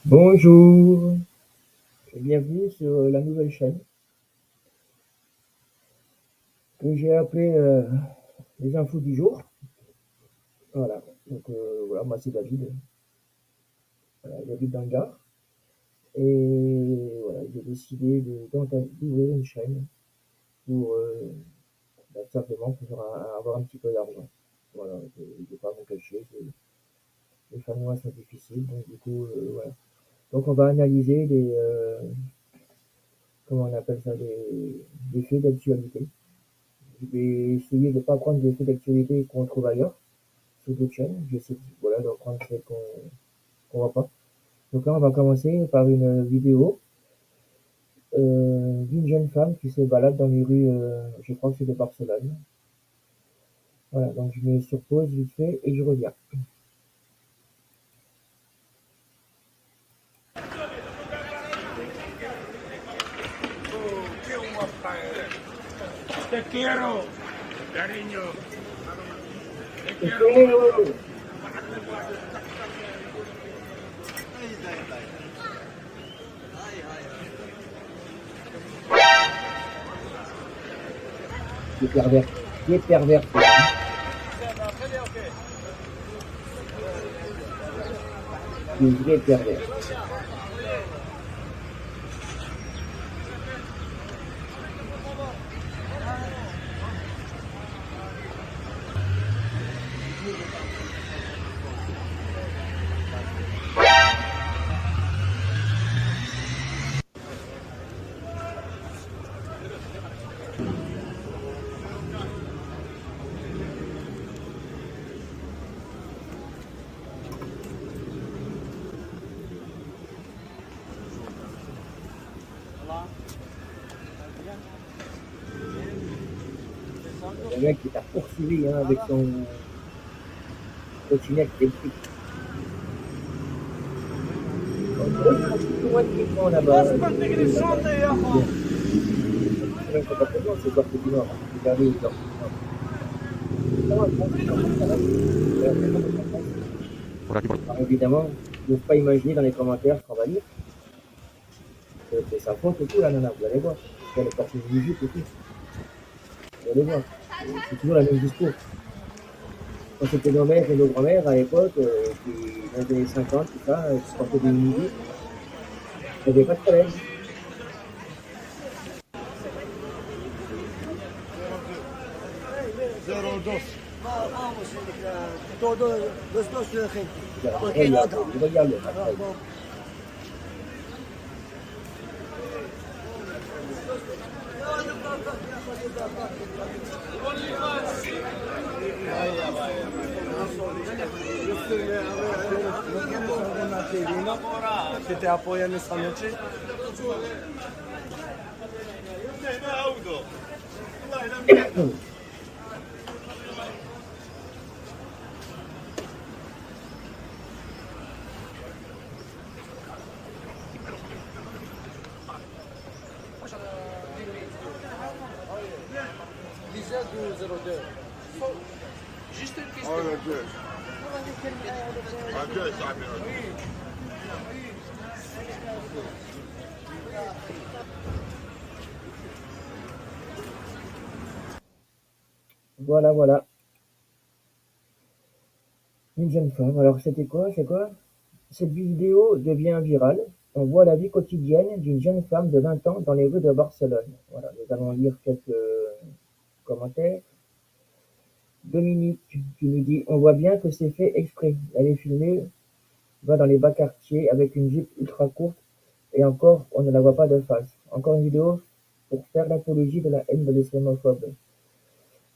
Bonjour et bienvenue sur la nouvelle chaîne que j'ai appelée les infos du jour. Voilà, donc voilà, moi c'est David, voilà, j'habite dans le Gard et voilà, j'ai décidé d'ouvrir une chaîne pour simplement pour avoir un petit peu d'argent. Voilà, je ne vais pas m'en cacher, les fins de mois sont difficiles, donc du coup, voilà. Donc on va analyser comment on appelle ça, des faits d'actualité. Je vais essayer de ne pas prendre des faits d'actualité qu'on trouve ailleurs sur d'autres chaînes. J'essaie voilà, de reprendre celles qu'on voit pas. Donc là, on va commencer par une vidéo d'une jeune femme qui se balade dans les rues, je crois que c'est de Barcelone. Voilà, donc je mets sur pause vite fait et je reviens. Te quiero, cariño. Te Et quiero. c'est- Qui est pervers, qui est pervers, qui est vrai pervers. Le mec qui t'a poursuivi hein, avec son trottinette électrique. Oh, il y a un petit tournoi de piquant là-bas. C'est même pas tellement, c'est Corte du Nord. Regardez, les Corte du Nord. Ça va, tranquille, ça va. Alors, évidemment, je n'ose pas imaginer dans les commentaires ce qu'on va dire. C'est sa faute et tout, la nana, vous allez voir. Elle est portée une jupe et tout. Vous allez voir. C'est toujours le même discours. Quand c'était nos mères et nos grand-mères à l'époque, qui, dans les années 50, tout ça, qui portaient des mini-jupes, il n'y avait pas de problème. 02. Vamos, todos los dos gente. Cualquier Regarde, otra. regarde, après. Que te apoyan esta noche. Juste une question. Oh, le Dieu. Dieu, ça va. Voilà, voilà. Une jeune femme. Alors, c'était quoi? C'est quoi? Cette vidéo devient virale. On voit la vie quotidienne d'une jeune femme de 20 ans dans les rues de Barcelone. Voilà, nous allons lire quelques commentaires. Dominique qui nous dit on voit bien que c'est fait exprès. Elle est filmée, va dans les bas quartiers avec une jupe ultra courte et encore on ne la voit pas de face. Encore une vidéo pour faire l'apologie de la haine de l'islamophobie.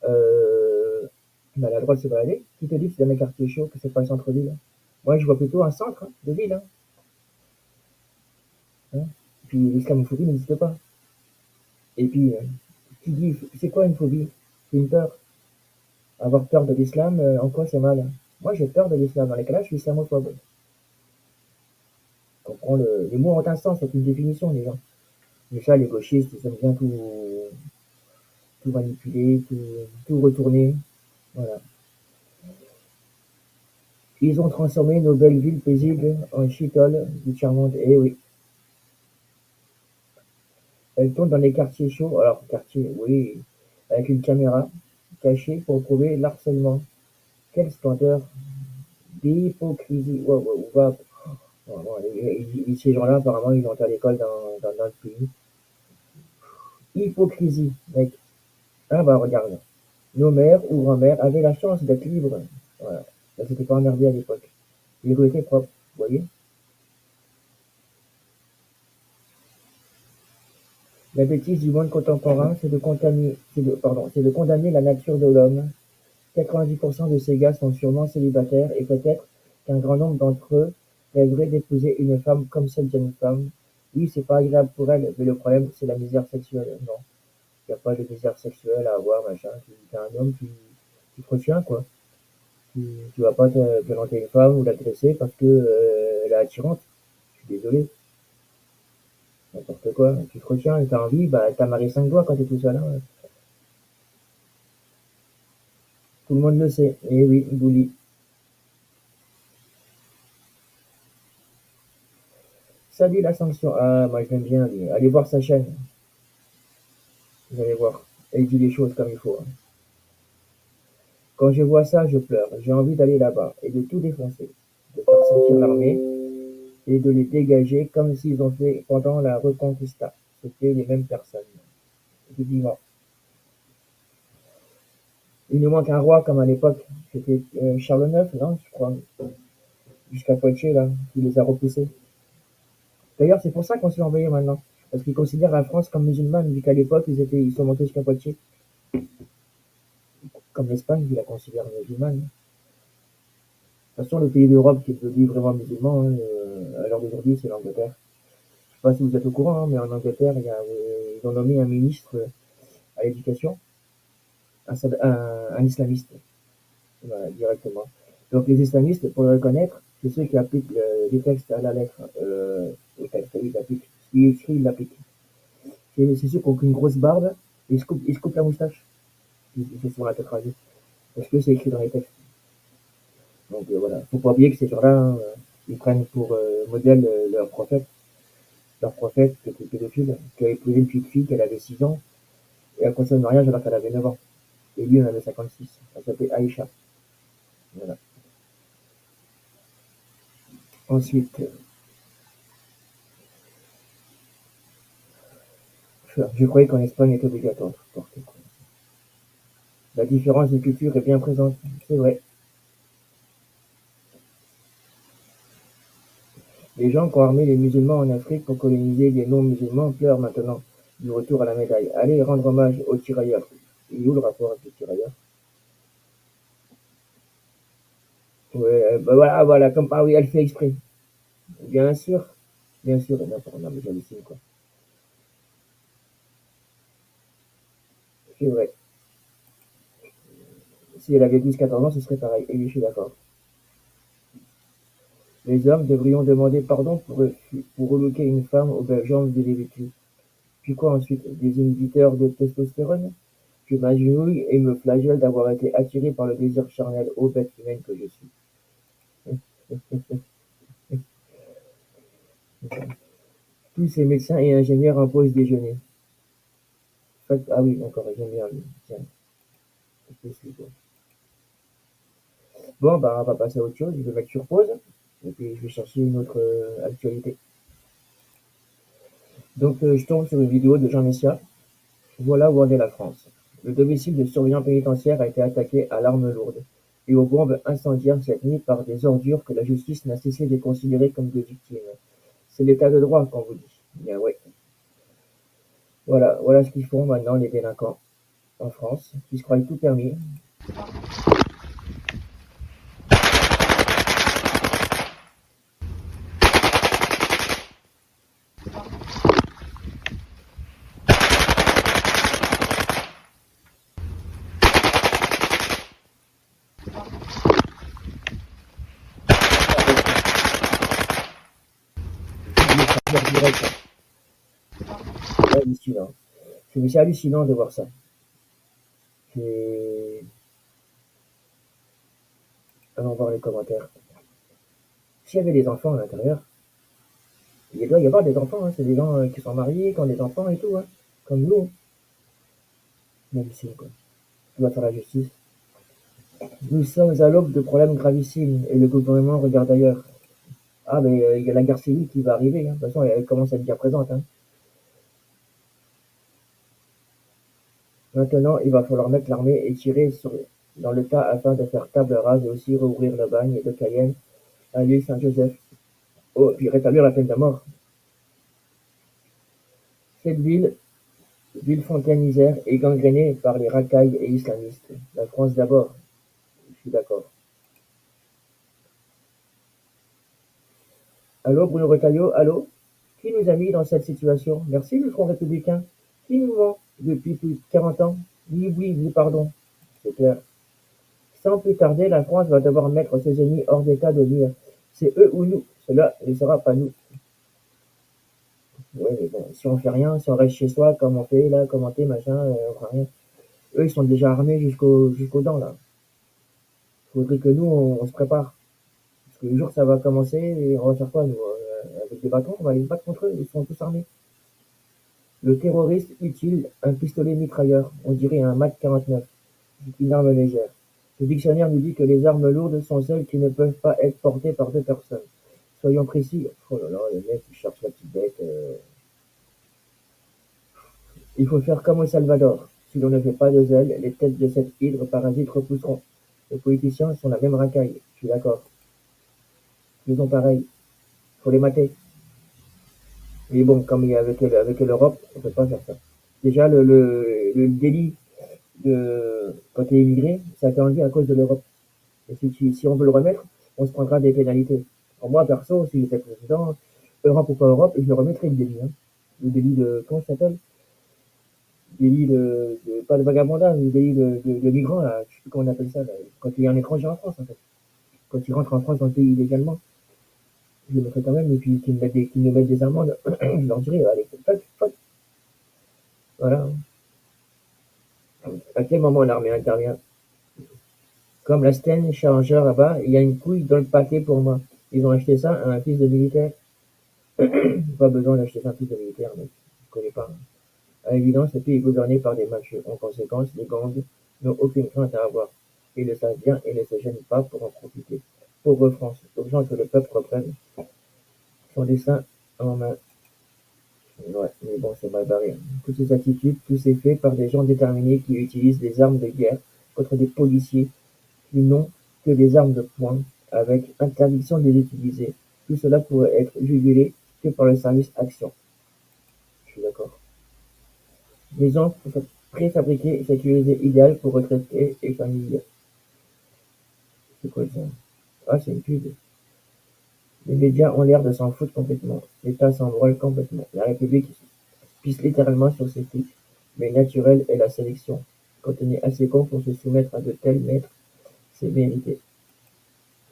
Elle a le droit de se balader. Qui te dit que c'est dans les quartiers chauds, que c'est pas le centre-ville? Moi je vois plutôt un centre de ville. Hein. Puis l'islamophobie n'existe pas. Et puis, qui dit c'est quoi une phobie? C'est une peur. Avoir peur de l'islam, en quoi c'est mal? Moi j'ai peur de l'islam. Dans les cas-là, je suis islamophobe. Comprends les mots ont un sens, c'est une définition déjà. Mais ça, les gauchistes, ils aiment bien tout manipuler, tout retourner. Voilà. Ils ont transformé nos belles villes paisibles en shitholes du charmante. Eh oui, elles tournent dans les quartiers chauds, alors quartier, oui, avec une caméra cachée pour prouver l'harcèlement. Quelle splendeur d'hypocrisie. Ouais, ouais, ouais. Vraiment, ces gens-là, apparemment, ils ont été à l'école dans le pays. Hypocrisie, mec. Ah bah regarde, nos mères ou grand-mères avaient la chance d'être libres. Voilà. Elles s'étaient pas emmerdées à l'époque. Les rues étaient propres, vous voyez. La bêtise du monde contemporain, c'est de condamner la nature de l'homme. 90% de ces gars sont sûrement célibataires et peut-être qu'un grand nombre d'entre eux rêveraient d'épouser une femme comme cette jeune femme. Oui, c'est pas agréable pour elle, mais le problème, c'est la misère sexuelle. Non, il n'y a pas de misère sexuelle à avoir, machin. Tu es un homme, tu te retiens, quoi. Tu vas pas te violenter une femme ou l'agresser parce que elle est attirante. Je suis désolé. N'importe quoi. Tu te retiens et t'as envie, bah t'as marié 5 doigts quand t'es tout seul. Hein. Tout le monde le sait. Eh oui, Bouli. Salut la sanction. Ah, moi je l'aime bien, lui. Allez voir sa chaîne. Vous allez voir. Elle dit les choses comme il faut. Hein. Quand je vois ça, je pleure. J'ai envie d'aller là-bas et de tout défoncer. De faire sortir l'armée et de les dégager comme s'ils ont fait pendant la Reconquista. C'était les mêmes personnes. Effectivement. Il nous manque un roi comme à l'époque. C'était Charles IX, non, je crois. Jusqu'à Poitiers, là, qui les a repoussés. D'ailleurs, c'est pour ça qu'on se fait envoyer maintenant. Parce qu'ils considèrent la France comme musulmane, vu qu'à l'époque, ils sont montés jusqu'à Poitiers. Comme l'Espagne, qui la considère musulmane. De toute façon, le pays d'Europe qui est devenu vraiment musulman, hein, à l'heure d'aujourd'hui, c'est l'Angleterre. Je sais pas si vous êtes au courant, hein, mais en Angleterre, ils ont nommé un ministre à l'éducation, un islamiste, voilà, directement. Donc les islamistes, pour le reconnaître, c'est ceux qui appliquent les textes à la lettre. Au texte, oui, ils appliquent. Ce qui est écrit, ils l'appliquent. C'est ceux qui ont une grosse barbe, ils se coupent la moustache. Ils se font la tête rasée. Parce que c'est écrit dans les textes. Donc voilà, faut pas oublier que ces gens-là, hein, ils prennent pour modèle leur prophète qui était pédophile, qui a épousé une petite fille, qu'elle avait 6 ans, et a consumé le mariage alors qu'elle avait 9 ans. Et lui, il en avait 56. Elle s'appelait Aïcha. Voilà. Ensuite, je croyais qu'en Espagne était obligatoire. La différence de culture est bien présente, c'est vrai. Les gens qui ont armé les musulmans en Afrique pour coloniser les non-musulmans pleurent maintenant du retour à la médaille. Allez rendre hommage aux tirailleurs. Il est où le rapport avec les tirailleurs? Ouais, bah voilà, voilà, comme ah oui, elle fait exprès. Bien sûr, et n'importe non, mais j'hallucine quoi. C'est vrai. Si elle avait 12-14 ans, ce serait pareil. Et oui, je suis d'accord. Les hommes devrions demander pardon pour relooker une femme aux belles jambes de Lévitus. Puis quoi ensuite? Des inhibiteurs de testostérone? Je m'agenouille et me flagelle d'avoir été attiré par le désir charnel, ô bête humaine que je suis. Tous ces médecins et ingénieurs imposent déjeuner. Ah oui, d'accord, j'aime bien lui. Tiens, je te suis, quoi. Bon, bah, on va passer à autre chose. Je vais mettre sur pause. Et puis, je vais chercher une autre actualité. Donc, je tombe sur une vidéo de Jean Messia. Voilà où en est la France. Le domicile de surveillant pénitentiaire a été attaqué à l'arme lourde et aux bombes incendiaires cette nuit par des ordures que la justice n'a cessé de considérer comme des victimes. C'est l'état de droit qu'on vous dit. Bien ouais. Voilà ce qu'ils font maintenant les délinquants en France, qui se croient tout permis. Direct. C'est hallucinant. C'est hallucinant de voir ça. C'est... Allons voir les commentaires. S'il y avait des enfants à l'intérieur, il doit y avoir des enfants, hein. C'est des gens qui sont mariés, qui ont des enfants et tout, hein. Comme nous, même ici, quoi. Qui doit faire la justice. Nous sommes à l'aube de problèmes gravissimes et le gouvernement regarde ailleurs. Ah, mais il y a la guerre civile qui va arriver, hein. De toute façon, elle commence à être bien présente, hein. Maintenant, il va falloir mettre l'armée et tirer dans le tas afin de faire table rase et aussi rouvrir le bagne de Cayenne à l'île Saint-Joseph. Oh, puis rétablir la peine de mort. Cette ville fontaine-Isère, est gangrénée par les racailles et islamistes. La France d'abord, je suis d'accord. Allô, Bruno Retailleau, allô? Qui nous a mis dans cette situation? Merci, le Front républicain. Qui nous ment depuis plus de 40 ans? Oui, oui, oui, pardon. C'est clair. Sans plus tarder, la France va devoir mettre ses ennemis hors d'état de nuire. C'est eux ou nous. Cela ne sera pas nous. Ouais, mais bon, si on fait rien, si on reste chez soi, comme on fait là, commenter, machin, on fera rien. Eux, ils sont déjà armés jusqu'aux dents, là. Faudrait que nous, on se prépare. Parce que le jour que ça va commencer, et on va faire quoi, nous? Avec des bâtons, on va les battre contre eux, ils sont tous armés. Le terroriste utile un pistolet mitrailleur, on dirait un Mac 49, une arme légère. Le dictionnaire nous dit que les armes lourdes sont celles qui ne peuvent pas être portées par deux personnes. Soyons précis. Oh là là, le mec, il cherche la petite bête. Il faut faire comme au Salvador. Si l'on ne fait pas de zèle, les têtes de cette hydre parasite repousseront. Les politiciens sont la même racaille, je suis d'accord. Ils ont pareil. Faut les mater. Mais bon, comme il y a avec l'Europe, on peut pas faire ça. Déjà, le délit quand tu es immigré, ça a été enlevé à cause de l'Europe. Et si on veut le remettre, on se prendra des pénalités. Pour moi, perso, si j'étais président, Europe ou pas Europe, je le remettrais le délit. Hein. Le délit de, comment ça s'appelle? Délit pas de vagabondage, le délit de migrant, là. Je sais plus comment on appelle ça, là. Quand il y a un étranger en France, en fait. Quand il rentre en France dans le pays illégalement, je le mettrais quand même, et puis qu'ils me mettent des amendes, je leur dirais, allez, fuck. Voilà. À quel moment l'armée intervient? Comme la Sten Challenger là-bas, il y a une couille dans le paquet pour moi. Ils ont acheté ça à un fils de militaire. Pas besoin d'acheter ça à un fils de militaire, mec. Je connais pas. À l'évidence, ce pays est gouverné par des machos. En conséquence, les gangs n'ont aucune crainte à avoir. Ils le savent bien et ne se gênent pas pour en profiter. Pauvre France, urgent que le peuple reprenne son dessein en main. Ouais, mais bon, c'est mal barré. Toutes ces attitudes, tout c'est fait par des gens déterminés qui utilisent des armes de guerre contre des policiers qui n'ont que des armes de poing, avec interdiction de les utiliser. Tout cela pourrait être jugulé que par le service Action. Je suis d'accord. Maison préfabriquée et sécurisée idéale pour retraités et familles. C'est quoi ça? Ah, c'est une pub. Les médias ont l'air de s'en foutre complètement. L'État s'embrouille complètement. La République pisse littéralement sur ses flics. Mais naturel est la sélection. Quand on est assez con pour se soumettre à de tels maîtres, c'est mérité.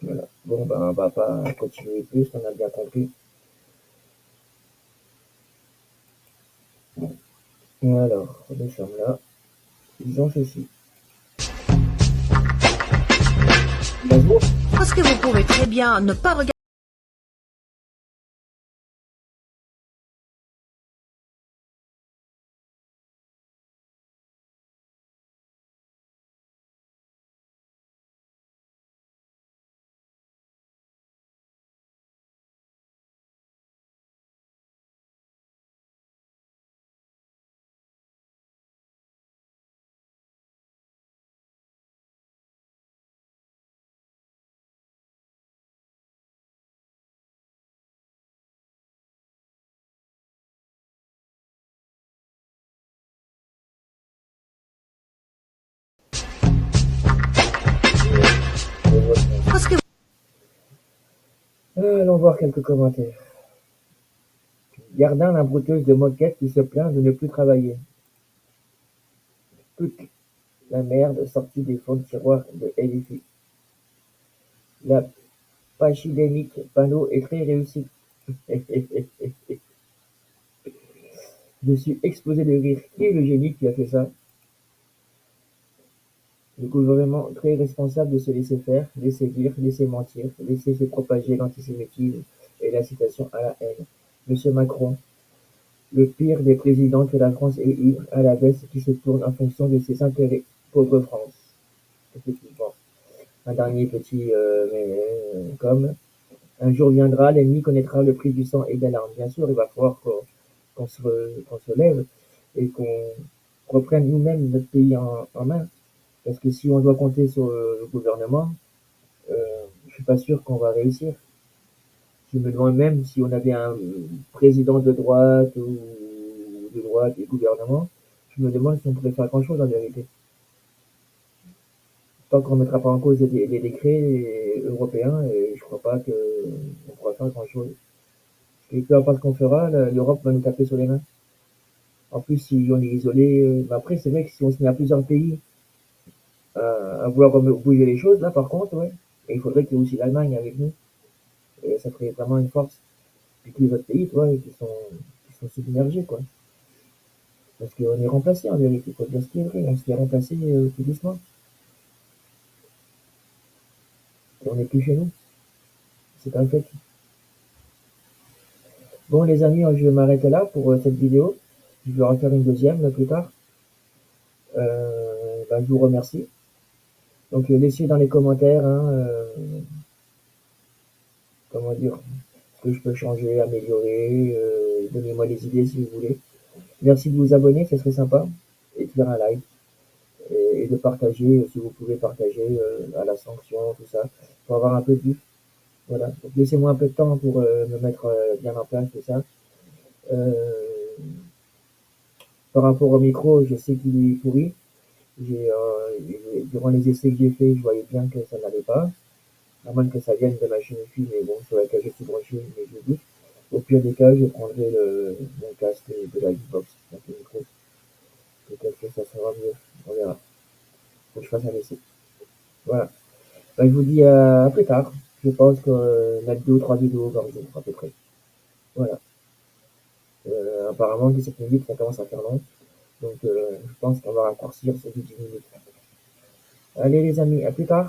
Voilà. Bon, ben, on va pas continuer plus, on a bien compris. Alors, nous sommes là. Ils ont ceci. Bonjour. Parce que vous pouvez très bien ne pas regarder. Parce que Allons voir quelques commentaires. Gardin, la brouteuse de moquette qui se plaint de ne plus travailler. Toute la merde sortie des fonds de tiroir de LFI. La pachydémique panneau est très réussie. Je suis explosé de rire. Qui est le génie qui a fait ça? Le gouvernement très responsable de se laisser faire, laisser dire, laisser mentir, laisser se propager l'antisémitisme et l'incitation à la haine. Monsieur Macron, le pire des présidents que la France ait eu, à la baisse qui se tourne en fonction de ses intérêts. Pauvre France. Effectivement. Un dernier petit comme un jour viendra, l'ennemi connaîtra le prix du sang et de l'arme. Bien sûr, il va falloir qu'on se lève et qu'on reprenne nous-mêmes notre pays en main. Parce que si on doit compter sur le gouvernement, je suis pas sûr qu'on va réussir. Je me demande même si on avait un président de droite ou de droite et gouvernement, je me demande si on pourrait faire grand-chose en vérité. Tant qu'on ne mettra pas en cause les décrets européens, et je crois pas qu'on pourra faire grand-chose. Et peu importe ce qu'on fera, l'Europe va nous taper sur les mains. En plus, si on est isolé, après, c'est vrai que si on se met à plusieurs pays à vouloir bouger les choses, là, par contre, ouais. Et il faudrait qu'il y ait aussi l'Allemagne avec nous. Et ça ferait vraiment une force. Puis tous les autres pays, toi, qui sont submergés, quoi. Parce qu'on est remplacé, en vérité, quoi. Bien ce qui est vrai, on se fait remplacer tout doucement. Et on n'est plus chez nous. C'est un fait. Bon, les amis, je vais m'arrêter là pour cette vidéo. Je vais en faire une deuxième plus tard. Je vous remercie. Donc, laissez dans les commentaires, comment dire, ce que je peux changer, améliorer. Donnez-moi des idées si vous voulez. Merci de vous abonner, ça serait sympa. Et de faire un like. Et de partager, si vous pouvez partager à la sanction, tout ça, pour avoir un peu de vue. Voilà. Donc, laissez-moi un peu de temps pour me mettre bien en place, tout ça. Par rapport au micro, je sais qu'il est pourri. Durant les essais que j'ai fait, je voyais bien que ça n'allait pas. À moins que ça vienne de ma chaîne YouTube, mais bon, sur laquelle je suis branché, mais je doute. Au pire des cas, je prendrai mon casque de la Xbox, avec le micro. Peut-être que ça sera mieux. On verra. Faut que je fasse un essai. Voilà. Je vous dis à plus tard. Je pense que mettre 2 ou 3 vidéos par jour, à peu près. Voilà. Apparemment, 17 minutes, ça commence à faire long. Donc, je pense qu'on va raccourcir sur 10 minutes. Allez, les amis, à plus tard.